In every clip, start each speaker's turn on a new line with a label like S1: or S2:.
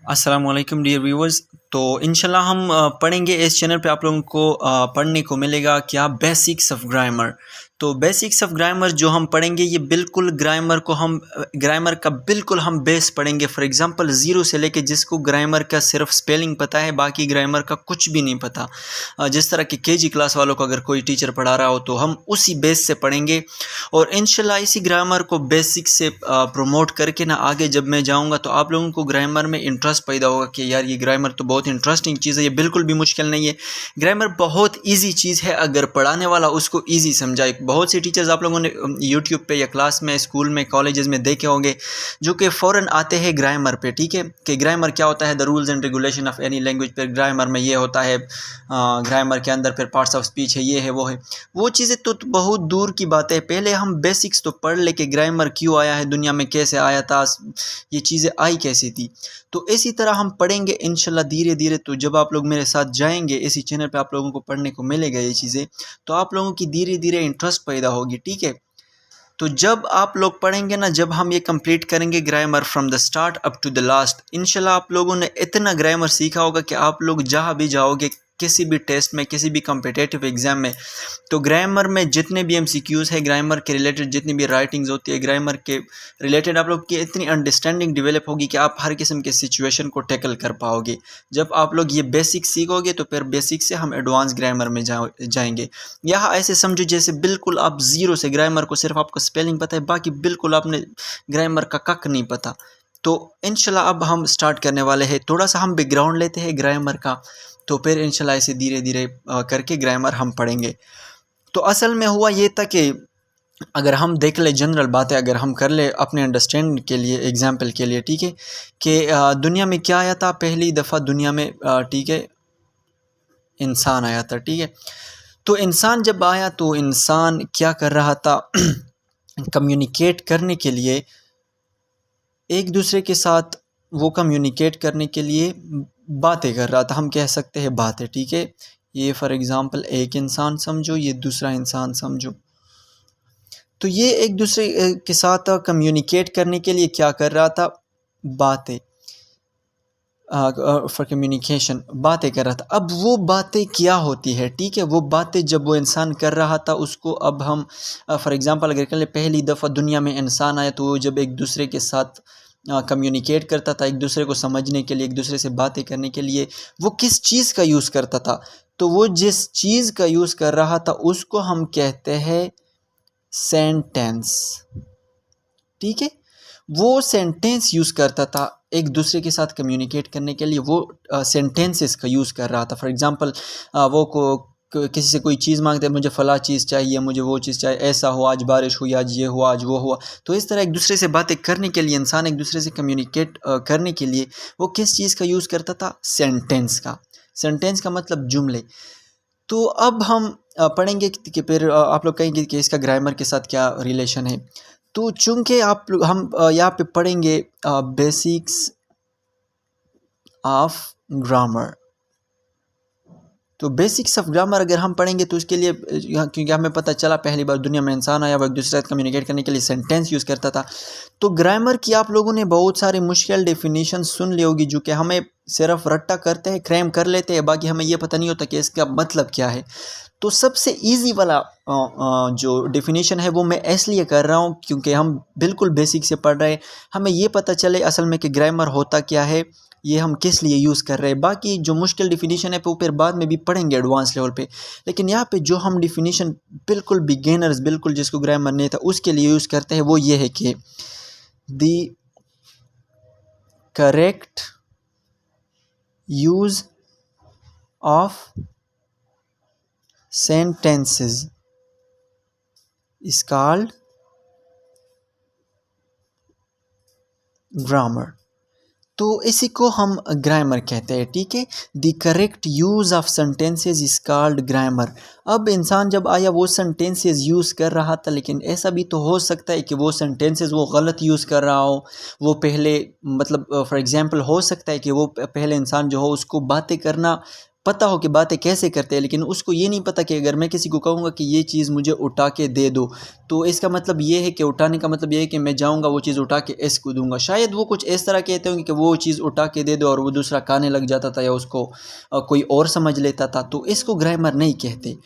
S1: अस्सलामुअलैकुम dear viewers. तो इंशाल्लाह हम पढ़ेंगे इस चैनल पे आप लोगों को पढ़ने को मिलेगा क्या बेसिक्स ऑफ ग्रामर। तो बेसिक्स ऑफ ग्रामर जो हम पढ़ेंगे ये बिल्कुल ग्रामर को हम ग्रामर का बिल्कुल हम बेस पढ़ेंगे। फॉर एग्जांपल ज़ीरो से लेके जिसको ग्रामर का सिर्फ स्पेलिंग पता है, बाकी ग्रामर का कुछ भी नहीं पता, जिस तरह की केजी क्लास वालों को अगर कोई टीचर पढ़ा रहा हो तो हम उसी बेस से पढ़ेंगे। और इंशाल्लाह इसी ग्रामर को बेसिक से प्रमोट करके ना आगे जब मैं जाऊंगा तो आप लोगों को ग्रामर में इंटरेस्ट पैदा होगा कि यार ये ग्रामर तो बहुत इंटरेस्टिंग चीज़ है, ये बिल्कुल भी मुश्किल नहीं है। ग्रामर बहुत ईजी चीज़ है अगर पढ़ाने वाला उसको ईजी समझाए। बहुत से टीचर्स आप लोगों ने यूट्यूब पे या क्लास में, स्कूल में, कॉलेजेस में देखे होंगे जो कि फ़ौरन आते हैं ग्रामर पे, ठीक है, कि ग्रामर क्या होता है, the rules and regulation of any language. फिर ग्रामर में ये होता है, ग्रामर के अंदर फिर पार्ट्स ऑफ स्पीच है, ये है वो है। वो चीज़ें तो बहुत दूर की बात है। पहले हम बेसिक्स तो पढ़ ले कि ग्रामर क्यों आया है, दुनिया में कैसे आया था, ये चीज़ें आई कैसी थी। तो इसी तरह हम पढ़ेंगे इंशाल्लाह धीरे धीरे। तो जब आप लोग मेरे साथ जाएंगे इसी चैनल पे आप लोगों को पढ़ने को मिलेगा ये चीज़ें, तो आप लोगों की धीरे धीरे इंटरेस्ट पैदा होगी, ठीक है। तो जब आप लोग पढ़ेंगे ना, जब हम ये कंप्लीट करेंगे grammar from the start up to the last, इंशाल्लाह आप लोगों ने इतना ग्रामर सीखा होगा कि आप लोग जहाँ भी जाओगे, किसी भी टेस्ट में, किसी भी कॉम्पिटिटिव एग्ज़ाम में, तो ग्रामर में जितने भी एमसीक्यूज़ है, ग्रामर के रिलेटेड जितनी भी राइटिंग्स होती है, ग्रामर के रिलेटेड आप लोग की इतनी अंडरस्टैंडिंग डेवलप होगी कि आप हर किस्म के सिचुएशन को टैकल कर पाओगे। जब आप लोग ये बेसिक सीखोगे तो फिर बेसिक से हम एडवांस ग्रामर में जाएंगे। यहाँ ऐसे समझो जैसे बिल्कुल आप ज़ीरो से ग्रामर को, सिर्फ आपको स्पेलिंग पता है, बाकी बिल्कुल आपने ग्रामर का कक नहीं पता। तो इंशाल्लाह अब हम स्टार्ट करने वाले हैं। थोड़ा सा हम बैकग्राउंड लेते हैं ग्रामर का, तो फिर इंशाल्लाह ऐसे धीरे धीरे करके ग्रामर हम पढ़ेंगे। तो असल में हुआ ये था कि अगर हम देख ले जनरल बातें, अगर हम कर ले अपने अंडरस्टैंड के लिए, एग्जाम्पल के लिए, ठीक है, कि दुनिया में क्या आया था पहली दफ़ा दुनिया में, ठीक है, इंसान आया था, ठीक है। तो इंसान जब आया तो इंसान क्या कर रहा था कम्युनिकेट करने के लिए एक दूसरे के साथ, वो कम्युनिकेट करने के लिए बातें कर रहा था, हम कह सकते हैं बातें, ठीक है। ये फॉर एग्ज़ाम्पल एक इंसान समझो, ये दूसरा इंसान समझो। तो ये एक दूसरे के साथ कम्युनिकेट करने के लिए क्या कर रहा था, बातें, फॉर कम्युनिकेशन बातें कर रहा था। अब वो बातें क्या होती है, ठीक है, वो बातें जब वो इंसान कर रहा था उसको अब हम फॉर एग्ज़ाम्पल अगर कर ले पहली दफ़ा दुनिया में इंसान आया तो वो जब एक दूसरे के साथ कम्युनिकेट करता था, एक दूसरे को समझने के लिए, एक दूसरे से बातें करने के लिए, वो किस चीज़ का यूज़ करता था। तो वो जिस चीज़ का यूज़ कर रहा था उसको हम कहते हैं सेंटेंस, ठीक है। वो सेंटेंस यूज़ करता था एक दूसरे के साथ कम्युनिकेट करने के लिए, वो सेंटेंसेस का यूज़ कर रहा था। फॉर एग्ज़ाम्पल वो किसी से कोई चीज़ मांगते हैं, मुझे फ़लाँ चीज़ चाहिए, मुझे वो चीज़ चाहिए, ऐसा हो, आज बारिश हुई, आज ये हुआ, आज वो हुआ। तो इस तरह एक दूसरे से बातें करने के लिए, इंसान एक दूसरे से कम्युनिकेट करने के लिए वो किस चीज़ का यूज़ करता था, सेंटेंस का। सेंटेंस का मतलब जुमले। तो अब हम पढ़ेंगे कि फिर आप लोग कहेंगे कि इसका ग्रामर के साथ क्या रिलेशन है। तो चूँकि हम यहाँ पे पढ़ेंगे बेसिक्स ऑफ ग्रामर। तो बेसिक्स ऑफ ग्रामर अगर हम पढ़ेंगे तो उसके लिए क्योंकि हमें पता चला पहली बार दुनिया में इंसान आया, वो एक दूसरे के साथ कम्युनिकेट करने के लिए सेंटेंस यूज़ करता था। तो ग्रामर की आप लोगों ने बहुत सारी मुश्किल डेफिनेशन सुन ली होगी जो कि हमें सिर्फ रट्टा करते हैं, क्रैम कर लेते हैं, बाकी हमें ये पता नहीं होता कि इसका मतलब क्या है। तो सबसे इजी वाला जो डेफिनेशन है वो मैं इसलिए कर रहा हूँ क्योंकि हम बिल्कुल बेसिक से पढ़ रहे हैं, हमें ये पता चले असल में कि ग्रामर होता क्या है, ये हम किस लिए यूज़ कर रहे हैं। बाकी जो मुश्किल डिफिनीशन है वो फिर बाद में भी पढ़ेंगे एडवांस लेवल पे। लेकिन यहाँ पे जो हम डिफिनीशन बिल्कुल बिगिनर्स, बिल्कुल जिसको ग्रामर नहीं था उसके लिए यूज़ करते हैं, वो ये है कि the correct use of sentences is called grammar। तो इसी को हम ग्रामर कहते हैं, ठीक है। The correct use of sentences is called grammar. अब इंसान जब आया वो सेंटेंसेस यूज़ कर रहा था, लेकिन ऐसा भी तो हो सकता है कि वो सेंटेंसेस वो गलत यूज़ कर रहा हो। वो पहले मतलब फॉर एग्जांपल हो सकता है कि वो पहले इंसान जो हो उसको बातें करना पता हो कि बातें कैसे करते हैं, लेकिन उसको ये नहीं पता कि अगर मैं किसी को कहूँगा कि ये चीज़ मुझे उठा के दे दो, तो इसका मतलब ये है कि उठाने का मतलब ये है कि मैं जाऊँगा वो चीज़ उठा के इसको दूँगा। शायद वो कुछ इस तरह कहते होंगे कि वो चीज़ उठा के दे दो और वो दूसरा खाने लग जाता था या उसको कोई और समझ लेता था, तो इसको ग्रामर नहीं कहते।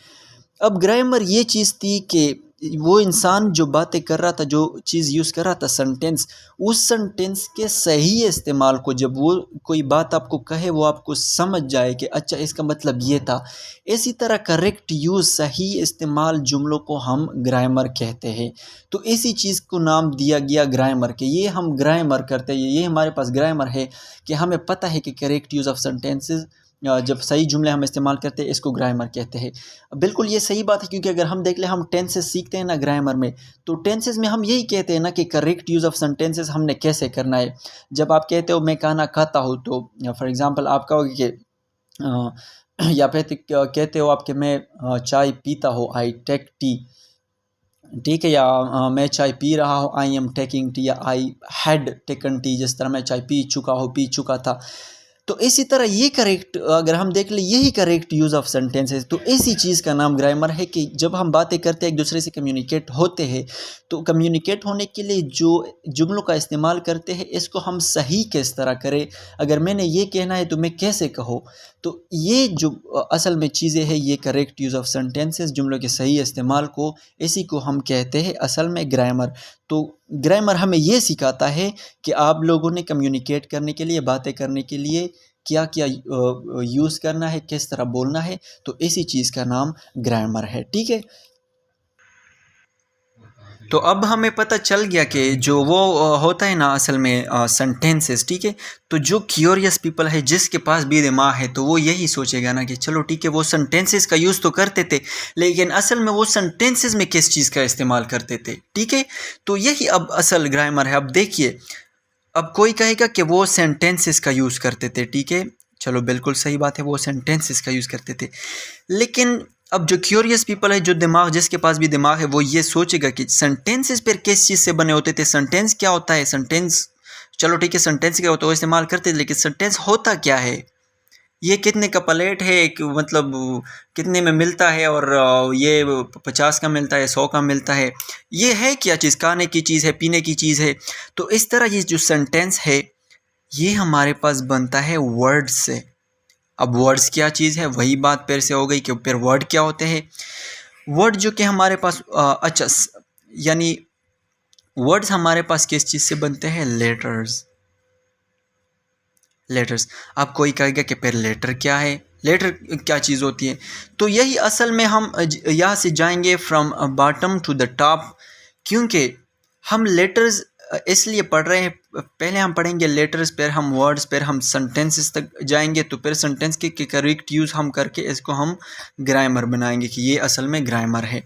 S1: अब ग्रामर ये चीज़ थी कि वो इंसान जो बातें कर रहा था, जो चीज़ यूज़ कर रहा था सेंटेंस, उस सेंटेंस के सही इस्तेमाल को, जब वो कोई बात आपको कहे वो आपको समझ जाए कि अच्छा इसका मतलब ये था, इसी तरह करेक्ट यूज़, सही इस्तेमाल जुमलों को हम ग्रामर कहते हैं। तो इसी चीज़ को नाम दिया गया ग्रामर के, ये हम ग्रामर करते हैं, ये हमारे पास ग्रामर है कि हमें पता है कि करेक्ट यूज़ ऑफ सेंटेंसेस, जब सही जुमले हम इस्तेमाल करते हैं इसको ग्रामर कहते हैं। बिल्कुल ये सही बात है, क्योंकि अगर हम देख लें, हम टेंसेस सीखते हैं ना ग्रामर में, तो टेंसेस में हम यही कहते हैं ना कि करेक्ट यूज़ ऑफ सेंटेंसेस हमने कैसे करना है। जब आप कहते हो मैं खाना खाता हूँ, तो फॉर एग्जांपल आप कहोगे कि या फिर कहते हो आप कि मैं चाय पीता हूँ, आई टेक टी, ठीक है, या मैं चाय पी रहा हूँ, आई एम टेकिंग टी, या आई हैड टेकन टी, जिस तरह मैं चाय पी चुका हूँ, पी चुका था। तो इसी तरह ये करेक्ट, अगर हम देख लें, यही करेक्ट यूज़ ऑफ सेंटेंसेस। तो इसी चीज़ का नाम ग्रामर है कि जब हम बातें करते हैं, एक दूसरे से कम्युनिकेट होते हैं, तो कम्युनिकेट होने के लिए जो जुमलों का इस्तेमाल करते हैं, इसको हम सही किस तरह करें। अगर मैंने ये कहना है तो मैं कैसे कहूँ, तो ये जो असल में चीज़ें हैं, ये करेक्ट यूज़ ऑफ सेंटेंसेस, जुमलों के सही इस्तेमाल को, इसी को हम कहते हैं असल में ग्रामर। तो ग्रामर हमें ये सिखाता है कि आप लोगों ने कम्युनिकेट करने के लिए, बातें करने के लिए क्या क्या यूज़ करना है, किस तरह बोलना है, तो इसी चीज़ का नाम ग्रामर है, ठीक है। तो अब हमें पता चल गया कि जो वो होता है ना असल में सेंटेंसेस, ठीक है। तो जो क्यूरियस पीपल है, जिसके पास भी दिमाग है, तो वो यही सोचेगा ना कि चलो ठीक है, वो सेंटेंसेस का यूज़ तो करते थे, लेकिन असल में वो सेंटेंसेस में किस चीज़ का इस्तेमाल करते थे, ठीक है। तो यही अब असल ग्रामर है। अब देखिए, अब कोई कहेगा कि वो सेंटेंसेस का यूज़ करते थे, ठीक है, चलो बिल्कुल सही बात है, वो सेंटेंसेस का यूज़ करते थे। लेकिन अब जो क्यूरियस पीपल है, जो दिमाग, जिसके पास भी दिमाग है, वो ये सोचेगा कि सेंटेंसेस पर किस चीज़ से बने होते थे, सेंटेंस क्या होता है, सेंटेंस, चलो ठीक है, सेंटेंस क्या होता है वो इस्तेमाल करते थे, लेकिन सेंटेंस होता क्या है, ये कितने का प्लेट है, एक मतलब कितने में मिलता है, और ये 50 का मिलता है, 100 का मिलता है, ये है क्या चीज़, खाने की चीज़ है, पीने की चीज़ है। तो इस तरह ये जो सेंटेंस है, ये हमारे पास बनता है वर्ड्स से। अब वर्ड्स क्या चीज़ है, वही बात फिर से हो गई कि फिर वर्ड क्या होते हैं। वर्ड जो कि हमारे पास अच्छा, यानी वर्ड्स हमारे पास किस चीज़ से बनते हैं, लेटर्स, लेटर्स। अब कोई कहेगा कि फिर लेटर क्या है, लेटर क्या चीज़ होती है। तो यही असल में हम यहाँ से जाएंगे from bottom to the top, क्योंकि हम लेटर्स इसलिए पढ़ रहे हैं। पहले हम पढ़ेंगे लेटर्स, फिर हम वर्ड्स, फिर हम सेंटेंसेस तक जाएंगे, तो फिर सेंटेंस के करेक्ट यूज़ हम करके इसको हम ग्रामर बनाएंगे कि ये असल में ग्रामर है।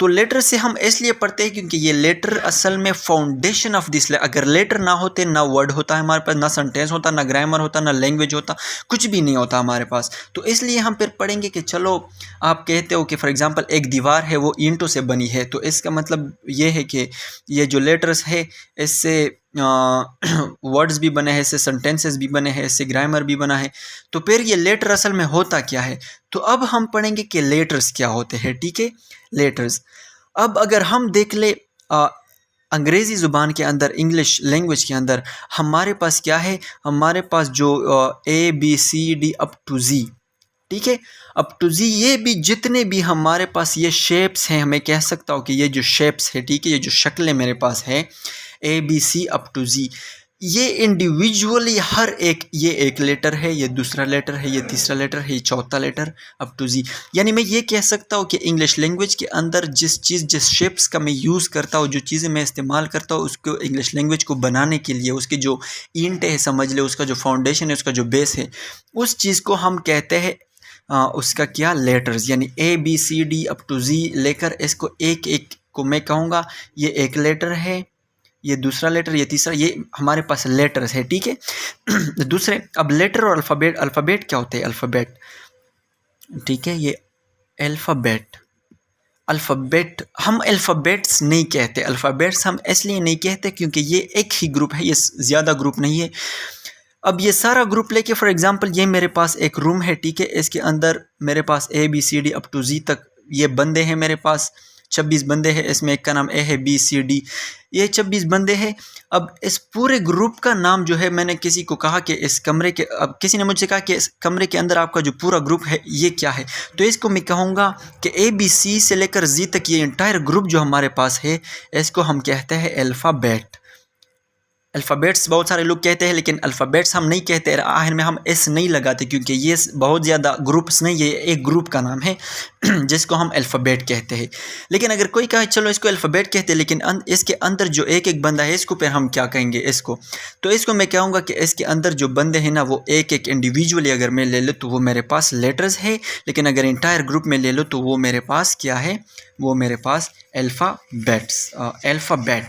S1: तो लेटर से हम इसलिए पढ़ते हैं क्योंकि ये लेटर असल में फाउंडेशन ऑफ दिस। अगर लेटर ना होते, ना वर्ड होता है हमारे पास, ना सेंटेंस होता, ना ग्रामर होता, ना लैंग्वेज होता, कुछ भी नहीं होता हमारे पास। तो इसलिए हम फिर पढ़ेंगे कि चलो, आप कहते हो कि फॉर एग्जांपल एक दीवार है, वो ईंटों से बनी है, तो इसका मतलब ये है कि ये जो लेटर्स है, इससे वर्ड्स भी बने हैं, इससे सेंटेंसेस भी बने हैं, इससे ग्रामर भी बना है। तो फिर ये लेटर असल में होता क्या है, तो अब हम पढ़ेंगे कि लेटर्स क्या होते हैं, ठीक है, लेटर्स। अब अगर हम देख ले अंग्रेज़ी ज़ुबान के अंदर, इंग्लिश लैंग्वेज के अंदर हमारे पास क्या है, हमारे पास जो ABCD अप टू Z, ठीक है, अप टू Z, ये भी जितने भी हमारे पास ये शेप्स हैं, हमें कह सकता हूँ कि ये जो शेप्स है, ठीक है, ये जो शक्लें मेरे पास है ABC अप टू Z, ये इंडिविजुअली हर एक, ये एक लेटर है, ये दूसरा लेटर है, ये तीसरा लेटर है, ये चौथा लेटर अप टू Z। यानी मैं ये कह सकता हूँ कि इंग्लिश लैंग्वेज के अंदर जिस शेप्स का मैं यूज़ करता हूँ, जो चीज़ें मैं इस्तेमाल करता हूँ, उसको इंग्लिश लैंग्वेज को बनाने के लिए, उसके जो ईंट है समझ ले, उसका जो फाउंडेशन है, उसका जो बेस है, उस चीज़ को हम कहते हैं उसका क्या, लेटर्स। यानी ABCD अप टू Z लेकर इसको एक एक को मैं कहूँगा ये एक लेटर है, ये दूसरा लेटर, ये तीसरा, ये हमारे पास लेटर्स है, ठीक है। दूसरे, अब लेटर और अल्फ़ाबेट, अल्फ़ाबेट क्या होते हैं, अल्फ़ाबेट, ठीक है, ये अल्फ़ाबेट, अल्फ़ाबेट हम अल्फ़ाबेट्स नहीं कहते, अल्फ़ाबेट्स हम इसलिए नहीं कहते क्योंकि ये एक ही ग्रुप है, ये ज़्यादा ग्रुप नहीं है। अब ये सारा ग्रुप लेके फॉर एग्जांपल ये मेरे पास एक रूम है, ठीक है, इसके अंदर मेरे पास ABCD अप टू Z तक ये बंदे हैं मेरे पास, 26 बंदे हैं। इसमें एक का नाम A है, BCD, ये 26 बंदे हैं। अब इस पूरे ग्रुप का नाम जो है, मैंने किसी को कहा कि इस कमरे के, अब किसी ने मुझसे कहा कि इस कमरे के अंदर आपका जो पूरा ग्रुप है ये क्या है, तो इसको मैं कहूँगा कि ABC से लेकर Z तक ये इंटायर ग्रुप जो हमारे पास है, इसको हम कहते हैं अल्फ़ाबेट। अल्फ़ाबेट्स बहुत सारे लोग कहते हैं, लेकिन अल्फ़ाबेट्स हम नहीं कहते, आखिर में हम एस नहीं लगाते, क्योंकि ये बहुत ज़्यादा ग्रुप्स नहीं, ये एक ग्रुप का नाम है जिसको हम अल्फ़ाबेट कहते हैं। लेकिन अगर कोई कहे चलो इसको अल्फ़ाबेट कहते हैं, लेकिन इसके अंदर जो एक एक बंदा है इसको फिर हम क्या कहेंगे इसको, तो इसको मैं कहूँगा कि इसके अंदर जो बंदे हैं ना, वो एक एक इंडिविजुअली अगर मैं ले लूँ तो वो मेरे पास लेटर्स है, लेकिन अगर इंटायर ग्रुप में ले लो तो वो मेरे पास क्या है, वो मेरे पास अल्फ़ाबेट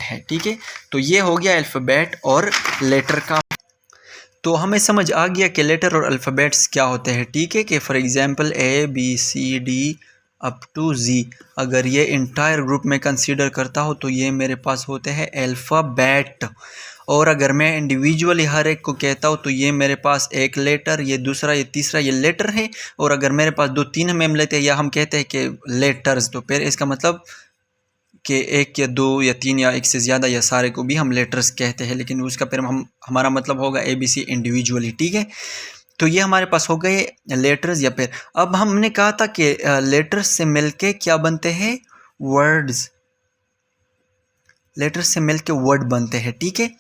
S1: है, ठीक है। तो ये हो गया अल्फ़ाबेट और लेटर का। तो हमें समझ आ गया कि लेटर और अल्फ़ाबेट्स क्या होते हैं, ठीक है, कि for example ABCD up to Z अगर ये इंटायर ग्रुप में कंसीडर करता हो तो ये मेरे पास होते हैं अल्फ़ाबेट। और अगर मैं इंडिविजुअली हर एक को कहता हूँ तो ये मेरे पास एक लेटर, ये दूसरा, ये तीसरा, ये लेटर है। और अगर मेरे पास 2-3 हम लेते हैं या हम कहते हैं कि लेटर्स, तो फिर इसका मतलब कि 1 या 2 या 3 या 1 से ज़्यादा या सारे को भी हम लेटर्स कहते हैं, लेकिन उसका फिर हमारा मतलब होगा ABC इंडिविजुअली, ठीक है। तो ये हमारे पास हो गए लेटर्स। या फिर अब हमने कहा था कि लेटर्स से मिलके क्या बनते हैं, वर्ड्स, लेटर से मिलके वर्ड बनते हैं, ठीक है।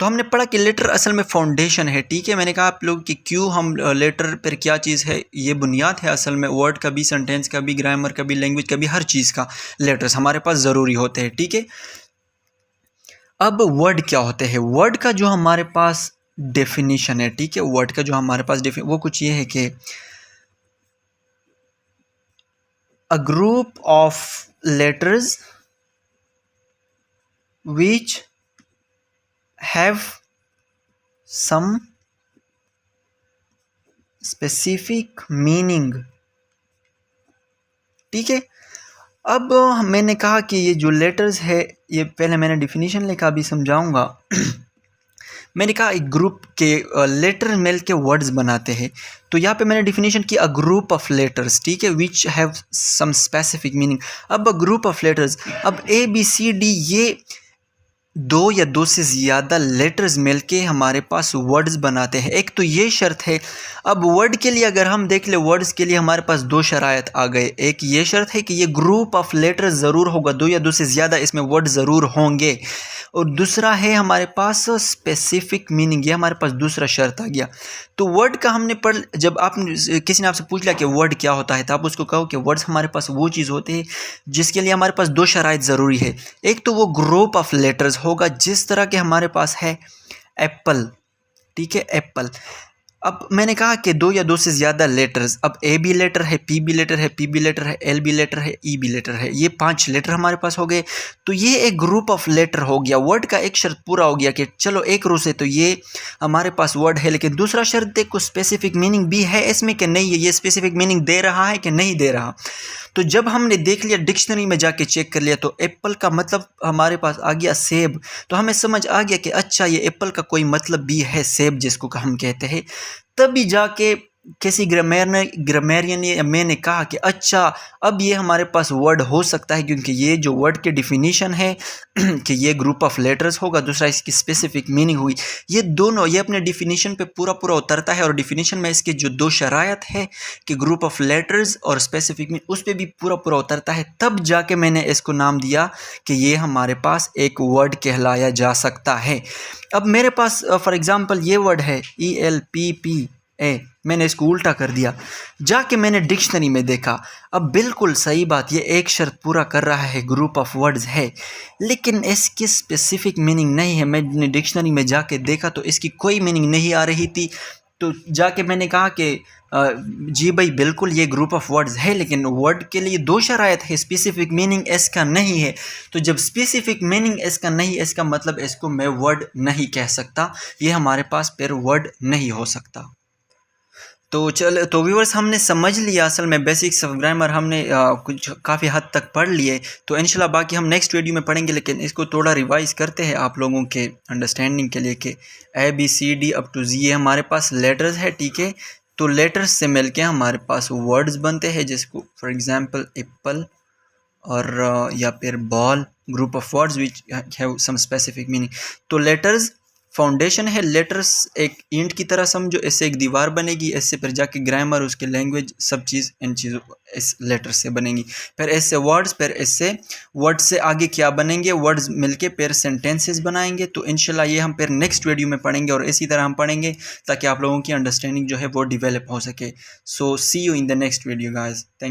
S1: तो हमने पढ़ा कि लेटर असल में फाउंडेशन है, ठीक है। मैंने कहा आप लोग कि क्यों हम लेटर पर क्या चीज़ है, ये बुनियाद है असल में, वर्ड का भी, सेंटेंस का भी, ग्रामर का भी, लैंग्वेज का भी, हर चीज़ का लेटर्स हमारे पास ज़रूरी होते हैं, ठीक है। अब वर्ड क्या होते हैं, वर्ड का जो हमारे पास डेफिनेशन है, ठीक है, वर्ड का जो हमारे पास वो कुछ ये है कि अ group of letters which have some specific meaning, ठीक है। अब मैंने कहा कि ये जो लेटर्स है, ये पहले मैंने डिफिनीशन लिखा, अभी समझाऊंगा मैंने कहा एक ग्रुप के लेटर मिल के वर्ड्स बनाते हैं, तो यहाँ पे मैंने डिफिनीशन की अ ग्रुप ऑफ लेटर्स, ठीक है, which have some specific meaning. अब अ ग्रुप ऑफ लेटर्स, अब ABCD ये 2 या 2 से ज़्यादा लेटर्स मिलके हमारे पास वर्ड्स बनाते हैं। एक तो ये शर्त है, अब वर्ड के लिए अगर हम देख ले, वर्ड्स के लिए हमारे पास 2 शरायत आ गए। एक ये शर्त है कि ये ग्रुप ऑफ लेटर्स ज़रूर होगा, 2 या 2 से ज़्यादा इसमें वर्ड ज़रूर होंगे। और दूसरा है हमारे पास स्पेसिफिक मीनिंग, ये हमारे पास दूसरा शर्त आ गया। तो वर्ड का हमने पढ़, जब आपने किसी ने आपसे पूछ लिया कि वर्ड क्या होता है, तो आप उसको कहो कि वर्ड्स हमारे पास वो चीज़ होते हैं जिसके लिए हमारे पास 2 शराइत ज़रूरी है। एक तो वो ग्रुप ऑफ लेटर्स होगा, जिस तरह के हमारे पास है एप्पल, ठीक है, एप्पल। अब मैंने कहा कि 2 या 2 से ज़्यादा लेटर्स, अब AB लेटर है, PB लेटर है, PB लेटर है, LB लेटर है, EB लेटर है, ये 5 लेटर हमारे पास हो गए। तो ये एक ग्रुप ऑफ लेटर हो गया। वर्ड का एक शर्त पूरा हो गया कि चलो एक रो से तो ये हमारे पास वर्ड है, लेकिन दूसरा शर्त देखो स्पेसिफिक मीनिंग भी है इसमें कि नहीं है, ये स्पेसिफिक मीनिंग दे रहा है कि नहीं दे रहा। तो जब हमने देख लिया, डिक्शनरी में जाके चेक कर लिया, तो एप्पल का मतलब हमारे पास आ गया सेब। तो हमें समझ आ गया कि अच्छा ये एप्पल का कोई मतलब भी है, सेब जिसको हम कहते हैं। तभी जाके किसी ग्रामेरियन या मैंने कहा कि अच्छा अब ये हमारे पास वर्ड हो सकता है, क्योंकि ये जो वर्ड की डिफिनीशन है कि ये ग्रुप ऑफ लेटर्स होगा, दूसरा इसकी स्पेसिफिक मीनिंग हुई, ये दोनों ये अपने डिफिनीशन पे पूरा उतरता है। और डिफिनीशन में इसके जो 2 शरायत है कि ग्रुप ऑफ लेटर्स और स्पेसिफिक मीनिंग, उस पर भी पूरा उतरता है। तब जाके मैंने इसको नाम दिया कि ये हमारे पास एक वर्ड कहलाया जा सकता है। अब मेरे पास फॉर एग्ज़ाम्पल ये वर्ड है ELPPA, मैंने इसको उल्टा कर दिया, जाके मैंने डिक्शनरी में देखा। अब बिल्कुल सही बात, ये एक शर्त पूरा कर रहा है, ग्रुप ऑफ वर्ड्स है, लेकिन इसकी स्पेसिफिक मीनिंग नहीं है। मैंने डिक्शनरी में जाके देखा तो इसकी कोई मीनिंग नहीं आ रही थी। तो जाके मैंने कहा कि जी भाई बिल्कुल ये ग्रुप ऑफ वर्ड्स है, लेकिन वर्ड के लिए 2 शरायत है, स्पेसिफिक मीनिंग इसका नहीं है। तो जब स्पेसिफिक मीनिंग इसका नहीं, इसका मतलब इसको मैं वर्ड नहीं कह सकता, ये हमारे पास फिर वर्ड नहीं हो सकता। तो व्यूअर्स हमने समझ लिया असल में बेसिक्स ऑफ ग्रामर हमने कुछ काफ़ी हद तक पढ़ लिए। तो इंशाल्लाह बाकी हम नेक्स्ट वीडियो में पढ़ेंगे, लेकिन इसको थोड़ा रिवाइज करते हैं आप लोगों के अंडरस्टैंडिंग के लिए कि ABCD अप टू Z ये हमारे पास लेटर्स है, ठीक है। तो लेटर्स से मिलके हमारे पास वर्ड्स बनते हैं, जिसको फॉर एग्जांपल एप्पल और या फिर ball, group of words which have some specific meaning. तो लेटर्स फाउंडेशन है, लेटर्स एक ईंट की तरह समझो, इससे एक दीवार बनेगी, इससे फिर जाके ग्रामर, उसके लैंग्वेज, सब चीज़ इन चीज़ों इस लेटर से बनेगी। फिर इससे वर्ड्स, फिर इससे वर्ड्स से आगे क्या बनेंगे, वर्ड्स मिलके फिर सेंटेंसेस बनाएंगे। तो इंशाल्लाह ये हम फिर नेक्स्ट वीडियो में पढ़ेंगे और इसी तरह हम पढ़ेंगे ताकि आप लोगों की अंडरस्टैंडिंग जो है वो डेवलप हो सके। So see you in the next video guys, thank